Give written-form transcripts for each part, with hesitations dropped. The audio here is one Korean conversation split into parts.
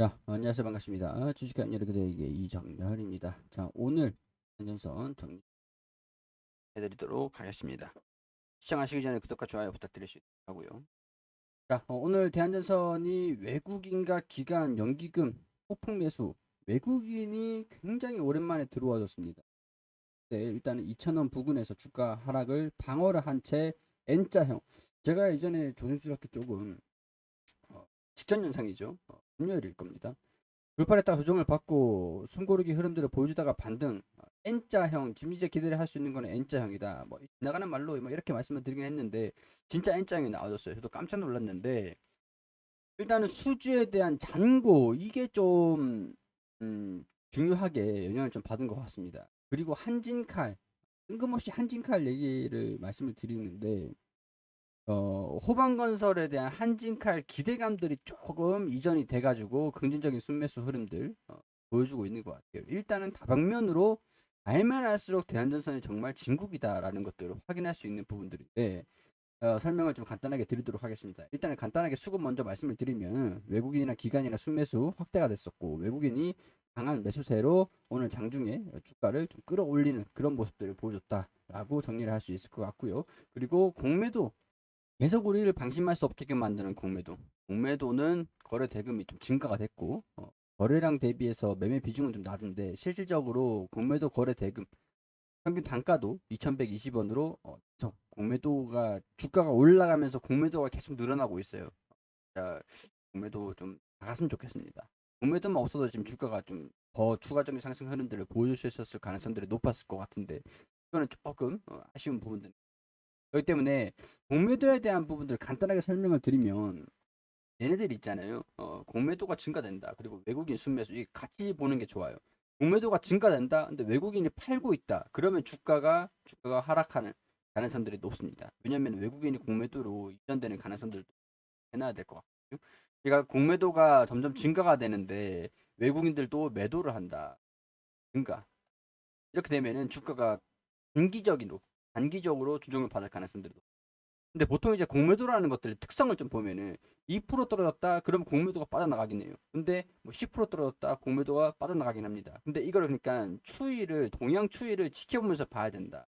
자, 안녕하세요. 반갑습니다. 주식한 여러분들에게 이정렬입니다. 자, 오늘 한전선 정리해드리도록 하겠습니다. 시청하시기 전에 구독과 좋아요 부탁드릴 수 있도록 하고요. 자, 오늘 대한전선이 외국인과 기관 연기금 폭풍 매수, 외국인이 굉장히 오랜만에 들어와줬습니다. 네, 일단은 2,000원 부근에서 주가 하락을 방어를 한 채 N자형. 제가 이전에 조심스럽게 조금 직전 현상이죠. 금요일일 겁니다. 돌파했다가 조정을 받고 숨고르기 흐름들을 보여주다가 반등. N자형, 지금 이제 기대를 할 수 있는 거는 N자형이다. 뭐 나가는 말로 뭐 이렇게 말씀을 드리긴 했는데 진짜 N자형이 나와줬어요. 저도 깜짝 놀랐는데 일단은 수주에 대한 잔고 이게 좀 중요하게 영향을 좀 받은 것 같습니다. 그리고 한진칼, 뜬금없이 한진칼 얘기를 말씀을 드리는데 호방건설에 대한 한진칼 기대감들이 조금 이전이 돼가지고 긍정적인 순매수 흐름들 보여주고 있는 것 같아요. 일단은 다방면으로 알면 알수록 대한전선이 정말 진국이다라는 것들을 확인할 수 있는 부분들인데 설명을 좀 간단하게 드리도록 하겠습니다. 일단은 간단하게 수급 먼저 말씀을 드리면 외국인이나 기관이나 순매수 확대가 됐었고 외국인이 강한 매수세로 오늘 장중에 주가를 좀 끌어올리는 그런 모습들을 보여줬다라고 정리를 할 수 있을 것 같고요. 그리고 공매도 계속 우리를 방심할 수 없게끔 만드는 공매도. 공매도는 거래 대금이 좀 증가가 됐고 거래량 대비해서 매매 비중은 좀 낮은데 실질적으로 공매도 거래 대금 평균 단가도 2,120원으로 공매도가 주가가 올라가면서 공매도가 계속 늘어나고 있어요. 자, 공매도 좀 나갔으면 좋겠습니다. 공매도만 없어도 지금 주가가 좀 더 추가적인 상승 흐름들을 보여줄 수 있었을 가능성들이 높았을 것 같은데 이거는 조금 아쉬운 부분들. 그렇기 때문에 공매도에 대한 부분들 간단하게 설명을 드리면 얘네들 있잖아요. 공매도가 증가된다. 그리고 외국인 순매수 이 같이 보는 게 좋아요. 공매도가 증가된다. 근데 외국인이 팔고 있다. 그러면 주가가 하락하는 가능성들이 높습니다. 왜냐하면 외국인이 공매도로 이전되는 가능성들도 해놔야 될 것 같거든요. 그러니까 공매도가 점점 증가가 되는데 외국인들도 매도를 한다. 그러니까 이렇게 되면은 주가가 단기적으로 조정을 받을 가능성들이 높습니다. 근데 보통 이제 공매도라는 것들의 특성을 좀 보면은 2% 떨어졌다 그러면 공매도가 빠져나가긴 해요. 근데 뭐 10% 떨어졌다 공매도가 빠져나가긴 합니다. 근데 이걸 그러니까 동향 추이를 지켜보면서 봐야 된다.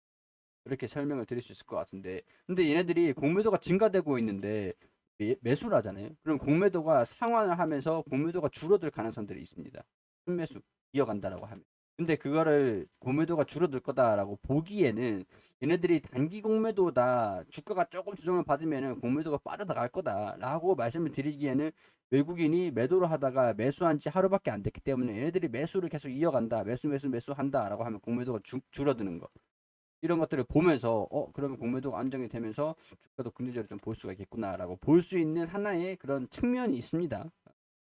이렇게 설명을 드릴 수 있을 것 같은데 근데 얘네들이 공매도가 증가되고 있는데 매수를 하잖아요. 그럼 공매도가 상환을 하면서 공매도가 줄어들 가능성들이 있습니다. 순매수 이어간다라고 하면. 근데 그거를 공매도가 줄어들 거다라고 보기에는 얘네들이 단기 공매도다 주가가 조금 조정을 받으면 공매도가 빠져나갈 거다라고 말씀을 드리기에는 외국인이 매도를 하다가 매수한 지 하루밖에 안 됐기 때문에 얘네들이 매수를 계속 이어간다 매수 한다라고 하면 공매도가 줄어드는 거 이런 것들을 보면서 그러면 공매도가 안정이 되면서 주가도 긍정적으로 좀 볼 수가 있겠구나라고 볼 수 있는 하나의 그런 측면이 있습니다.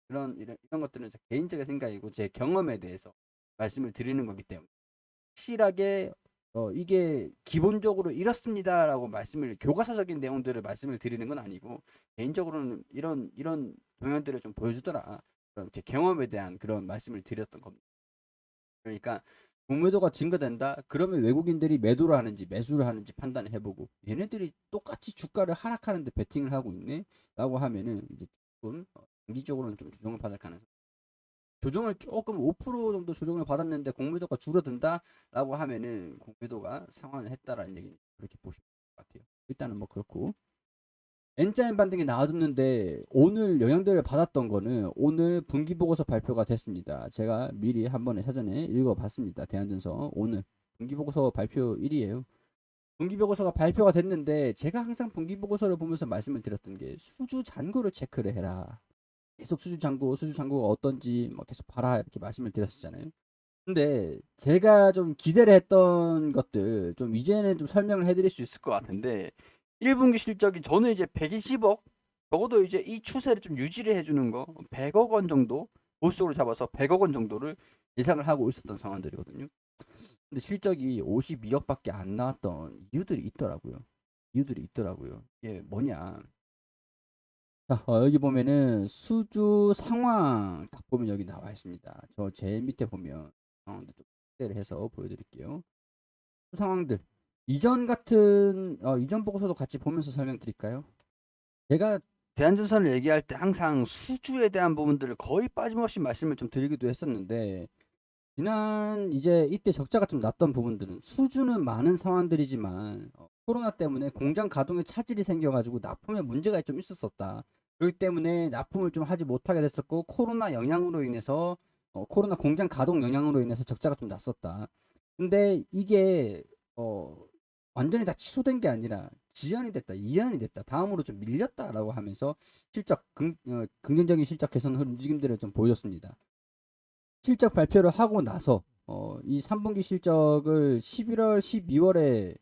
이런 것들은 제 개인적인 생각이고 제 경험에 대해서 말씀을 드리는 거기 때문에 확실하게 이게 기본적으로 이렇습니다라고 말씀을 교과서적인 내용들을 말씀을 드리는 건 아니고 개인적으로는 이런 동향들을 좀 보여주더라. 그런 제 경험에 대한 그런 말씀을 드렸던 겁니다. 그러니까 공매도가 증가된다. 그러면 외국인들이 매도를 하는지 매수를 하는지 판단을 해보고 얘네들이 똑같이 주가를 하락하는데 베팅을 하고 있네라고 하면은 이제 조금 장기적으로는 좀 조정을 받을 가능성. 조정을 조금 5% 정도 조정을 받았는데 공매도가 줄어든다라고 하면은 공매도가 상환을 했다라는 얘기 그렇게 보시면 될 것 같아요. 일단은 뭐 그렇고 N자인 반등이 나와줬는데 오늘 영향들을 받았던 거는 오늘 분기보고서 발표가 됐습니다. 제가 미리 한 번에 사전에 읽어봤습니다. 대한전선 오늘 분기보고서 발표일이에요. 분기보고서가 발표가 됐는데 제가 항상 분기보고서를 보면서 말씀을 드렸던 게 수주 잔고를 체크를 해라. 계속 수주 잔고가 어떤지 뭐 계속 봐라 이렇게 말씀을 드렸었잖아요. 근데 제가 좀 기대를 했던 것들 좀 이제는 좀 설명을 해드릴 수 있을 것 같은데 1분기 실적이 저는 이제 120억 적어도 이제 이 추세를 좀 유지를 해주는 거 100억 원 정도 보수적으로 잡아서 100억 원 정도를 예상을 하고 있었던 상황들이거든요. 근데 실적이 52억밖에 안 나왔던 이유들이 있더라고요. 이게 뭐냐? 자, 여기 보면은 수주 상황 딱 보면 여기 나와 있습니다. 저 제일 밑에 보면 상황도 좀 확대를 해서 보여드릴게요. 상황들 이전 보고서도 같이 보면서 설명드릴까요? 제가 대한전선을 얘기할 때 항상 수주에 대한 부분들을 거의 빠짐없이 말씀을 좀 드리기도 했었는데, 지난 이제 이때 적자가 좀 났던 부분들은 수주는 많은 상황들이지만 코로나 때문에 공장 가동에 차질이 생겨가지고 납품에 문제가 좀 있었었다. 그렇기 때문에 납품을 좀 하지 못하게 됐었고, 코로나 영향으로 인해서 코로나 공장 가동 영향으로 인해서 적자가 좀 났었다. 근데 이게 어, 완전히 다 취소된 게 아니라 지연이 됐다, 이연이 됐다, 다음으로 좀 밀렸다라고 하면서 긍정적인 실적 개선 움직임들을 좀 보였습니다. 실적 발표를 하고 나서 이 3분기 실적을 11월, 12월에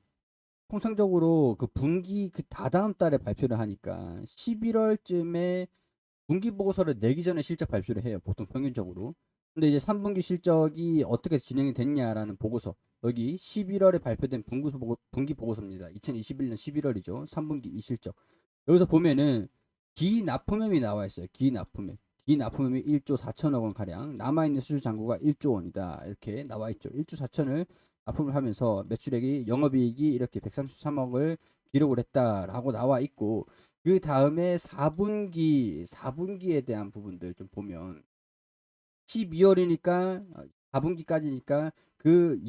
통상적으로 그 분기 그 다다음 달에 발표를 하니까 11월쯤에 분기 보고서를 내기 전에 실적 발표를 해요. 보통 평균적으로. 근데 이제 3분기 실적이 어떻게 진행이 됐냐라는 보고서. 여기 11월에 발표된 분기 보고서입니다. 2021년 11월이죠. 3분기 이 실적. 여기서 보면은 기납품액이 나와 있어요. 기납품액. 기납품액이 1조 4천억 원 가량, 남아있는 수주 잔고가 1조 원이다. 이렇게 나와 있죠. 1조 4천을 납품을 하면서 매출액이, 영업이익이 이렇게 133억을 기록을 했다라고 나와 있고, 그 다음에 4분기에 대한 부분들 좀 보면 12월이니까 4분기까지니까 그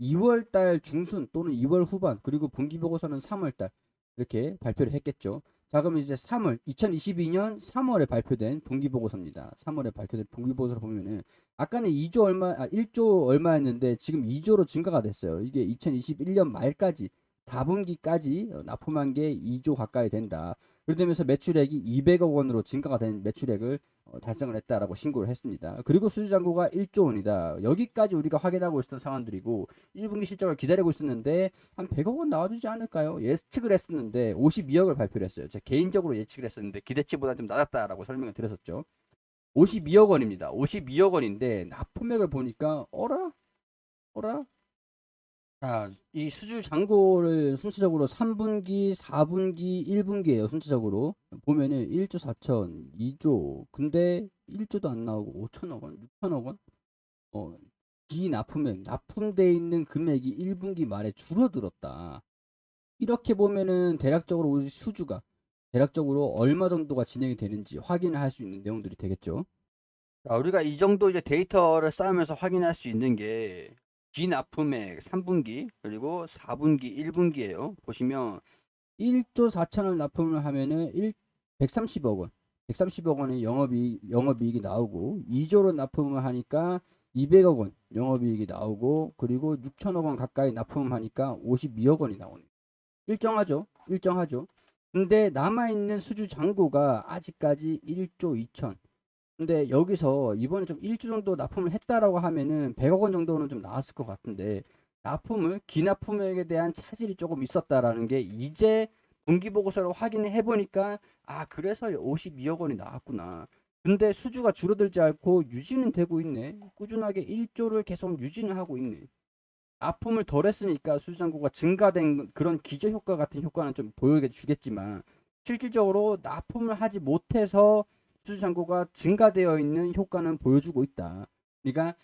2월 달 중순 또는 2월 후반, 그리고 분기 보고서는 3월 달 이렇게 발표를 했겠죠. 자, 그럼 이제 2022년 3월에 발표된 분기 보고서입니다. 3월에 발표된 분기 보고서를 보면은 아까는 1조 얼마였는데 지금 2조로 증가가 됐어요. 이게 2021년 말까지 4분기까지 납품한 게 2조 가까이 된다. 그러면서 매출액이 200억 원으로 증가가 된 매출액을 달성을 했다라고 신고를 했습니다. 그리고 수주잔고가 1조 원이다. 여기까지 우리가 확인하고 있었던 상황들이고, 1분기 실적을 기다리고 있었는데 한 100억 원 나와주지 않을까요? 예측을 했었는데 52억을 발표를 했어요. 제가 개인적으로 예측을 했었는데 기대치보다 좀 낮았다라고 설명을 드렸었죠. 52억 원입니다. 52억 원인데 납품액을 보니까 어라? 자, 이 수주 잔고를 순서적으로 3분기, 4분기, 1분기예요. 순서적으로 보면은 1조 4천, 2조. 근데 1조도 안 나오고 5천억 원, 6천억 원? 어, 기납품액, 납품돼 있는 금액이 1분기 말에 줄어들었다. 이렇게 보면은 대략적으로 우리 수주가 대략적으로 얼마 정도가 진행이 되는지 확인을 할 수 있는 내용들이 되겠죠. 자, 우리가 이 정도 이제 데이터를 쌓으면서 확인할 수 있는 게 기납품액 3분기 그리고 4분기 1분기예요. 보시면 1조 4천을 납품을 하면은 130억 원, 130억 원의 영업이익이 나오고, 2조로 납품을 하니까 200억 원 영업이익이 나오고, 그리고 6천억 원 가까이 납품을 하니까 52억 원이 나오네요. 일정하죠? 일정하죠. 근데 남아있는 수주 잔고가 아직까지 1조 2천. 근데 여기서 이번에 좀 1조 정도 납품을 했다라고 하면은 100억 원 정도는 좀 나왔을 것 같은데, 기납품액에 대한 차질이 조금 있었다라는 게 이제 분기 보고서로 확인을 해보니까, 아, 그래서 52억 원이 나왔구나. 근데 수주가 줄어들지 않고 유지는 되고 있네. 꾸준하게 1조를 계속 유지는 하고 있네. 납품을 덜 했으니까 수주잔고가 증가된 그런 기저 효과 같은 효과는 좀 보여주겠지만, 실질적으로 납품을 하지 못해서 수주잔고가 증가되어 있는 효과는 보여주고 있다. 그러니까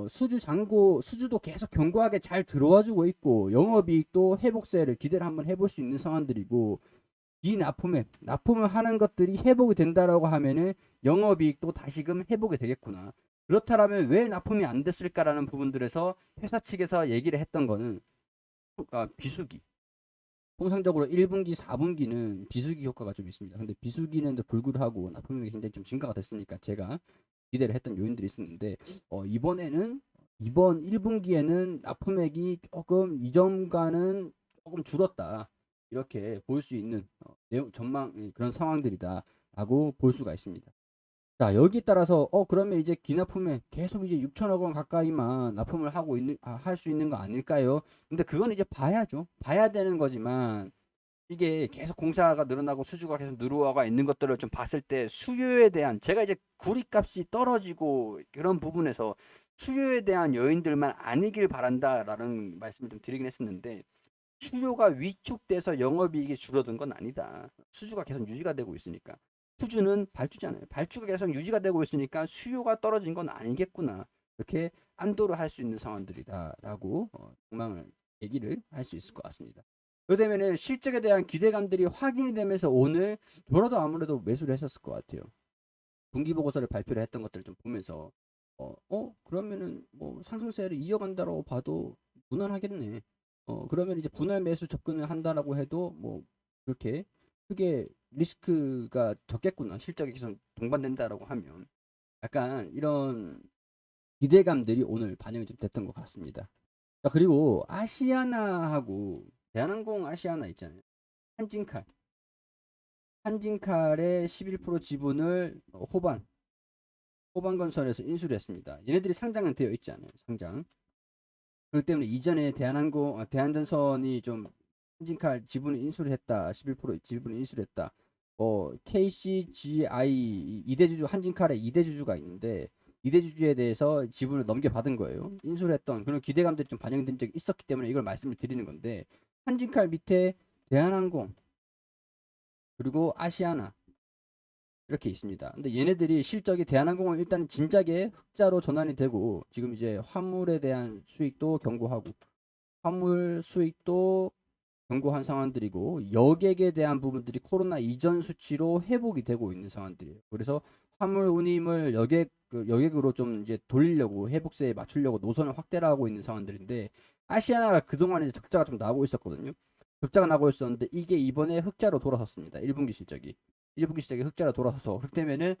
수주도 계속 견고하게 잘 들어와주고 있고, 영업이익도 회복세를 기대를 한번 해볼 수 있는 상황들이고, 이 납품을 하는 것들이 회복이 된다라고 하면은 영업이익도 다시금 회복이 되겠구나. 그렇다면 왜 납품이 안 됐을까라는 부분들에서 회사 측에서 얘기를 했던 거는 비수기. 통상적으로 1분기, 4분기는 비수기 효과가 좀 있습니다. 근데 비수기는데 불구하고 납품액이 굉장히 좀 증가가 됐으니까 제가 기대를 했던 요인들이 있었는데, 이번 1분기에는 납품액이 조금 이전과는 조금 줄었다. 이렇게 볼 수 있는 내용 전망, 그런 상황들이다라고 볼 수가 있습니다. 자, 여기에 따라서 그러면 이제 기납품에 계속 이제 6천억 원 가까이만 납품을 할 수 있는 거 아닐까요? 근데 그건 이제 봐야죠. 봐야 되는 거지만, 이게 계속 공사가 늘어나고 수주가 계속 늘어가 있는 것들을 좀 봤을 때 수요에 대한, 제가 이제 구리값이 떨어지고 그런 부분에서 수요에 대한 요인들만 아니길 바란다라는 말씀을 좀 드리긴 했었는데, 수요가 위축돼서 영업이익이 줄어든 건 아니다. 수주가 계속 유지가 되고 있으니까. 수주는 발주잖아요. 발주가 계속 유지가 되고 있으니까 수요가 떨어진 건 아니겠구나. 이렇게 안도를 할 수 있는 상황들이다라고 전망을 얘기를 할 수 있을 것 같습니다. 그러면은 실적에 대한 기대감들이 확인이 되면서 오늘 저라도 아무래도 매수를 했었을 것 같아요. 분기 보고서를 발표를 했던 것들을 좀 보면서 그러면은 뭐 상승세를 이어간다라고 봐도 무난하겠네. 그러면 이제 분할 매수 접근을 한다라고 해도 뭐 그렇게 크게 리스크가 적겠구나. 실적에 계속 동반된다라고 하면 약간 이런 기대감들이 오늘 반영이 좀 됐던 것 같습니다. 자, 그리고 아시아나하고 대한항공 아시아나 있잖아요. 한진칼. 한진칼의 11% 지분을 호반건설에서 인수를 했습니다. 얘네들이 상장은 되어 있지 않아요. 상장. 그렇기 때문에 이전에 대한전선이 좀 한진칼 지분을 인수를 했다. 11% 지분을 인수를 했다. KCGI 2대주주 한진칼의 2대주주가 있는데 2대주주에 대해서 지분을 넘겨받은 거예요. 인수를 했던 그런 기대감들이 좀 반영된 적이 있었기 때문에 이걸 말씀을 드리는 건데 한진칼 밑에 대한항공 그리고 아시아나 이렇게 있습니다. 근데 얘네들이 실적이 대한항공은 일단 진작에 흑자로 전환이 되고 지금 이제 화물에 대한 수익도 경고하고 화물 수익도 경고한 상황들이고 여객에 대한 부분들이 코로나 이전 수치로 회복이 되고 있는 상황들이에요. 그래서 화물 운임을 여객으로 좀 이제 돌리려고 회복세에 맞추려고 노선을 확대를 하고 있는 상황들인데 아시아나가 그동안에 적자가 좀 나고 있었거든요. 적자가 나고 있었는데 이게 이번에 흑자로 돌아섰습니다. 1분기 실적이. 1분기 실적이 흑자로 돌아서서 그렇기 때문에는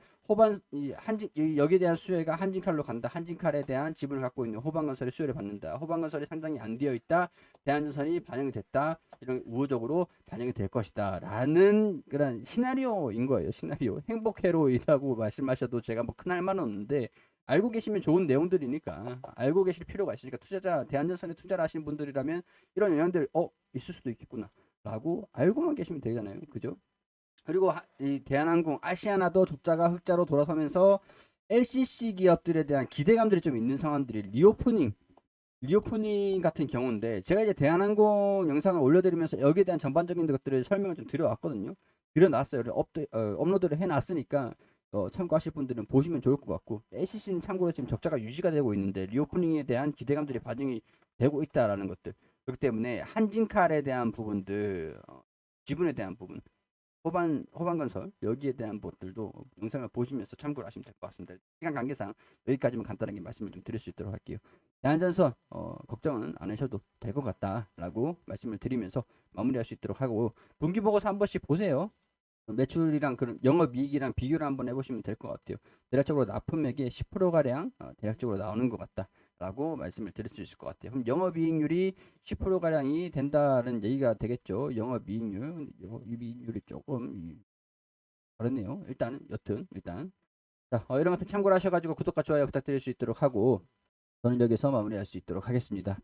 여기에 대한 수혜가 한진칼로 간다. 한진칼에 대한 지분을 갖고 있는 호반건설의 수혜를 받는다. 호반건설이 상장이 안 되어 있다. 대한전선이 반영이 됐다. 이런 우호적으로 반영이 될 것이다. 라는 그런 시나리오인 거예요. 시나리오. 행복회로이라고 말씀하셔도 제가 뭐 큰 할 말은 없는데 알고 계시면 좋은 내용들이니까 알고 계실 필요가 있으니까 대한전선에 투자를 하시는 분들이라면 이런 영향들 있을 수도 있겠구나 라고 알고만 계시면 되잖아요. 그죠? 그리고 이 대한항공 아시아나도 적자가 흑자로 돌아서면서 LCC 기업들에 대한 기대감들이 좀 있는 상황들이 리오프닝 같은 경우인데 제가 이제 대한항공 영상을 올려드리면서 여기에 대한 전반적인 것들을 설명을 좀 드려왔거든요. 드려놨어요. 업로드를 해놨으니까 참고하실 분들은 보시면 좋을 것 같고 LCC는 참고로 지금 적자가 유지가 되고 있는데 리오프닝에 대한 기대감들이 반영이 되고 있다라는 것들 그렇기 때문에 한진칼에 대한 부분들 지분에 대한 부분 호반건설 여기에 대한 것들도 영상을 보시면서 참고를 하시면 될 것 같습니다. 시간 관계상 여기까지만 간단하게 말씀을 좀 드릴 수 있도록 할게요. 대한전선 걱정은 안 하셔도 될 것 같다라고 말씀을 드리면서 마무리할 수 있도록 하고 분기 보고서 한 번씩 보세요. 매출이랑 그런 영업이익이랑 비교를 한번 해보시면 될 것 같아요. 대략적으로 납품액의 10%가량 대략적으로 나오는 것 같다라고 말씀을 드릴 수 있을 것 같아요. 그럼 영업이익률이 10%가량이 된다는 얘기가 되겠죠. 영업이익률이 조금 그렇네요. 일단 자, 이런 것들 참고를 하셔가지고 구독과 좋아요 부탁드릴 수 있도록 하고 저는 여기서 마무리할 수 있도록 하겠습니다.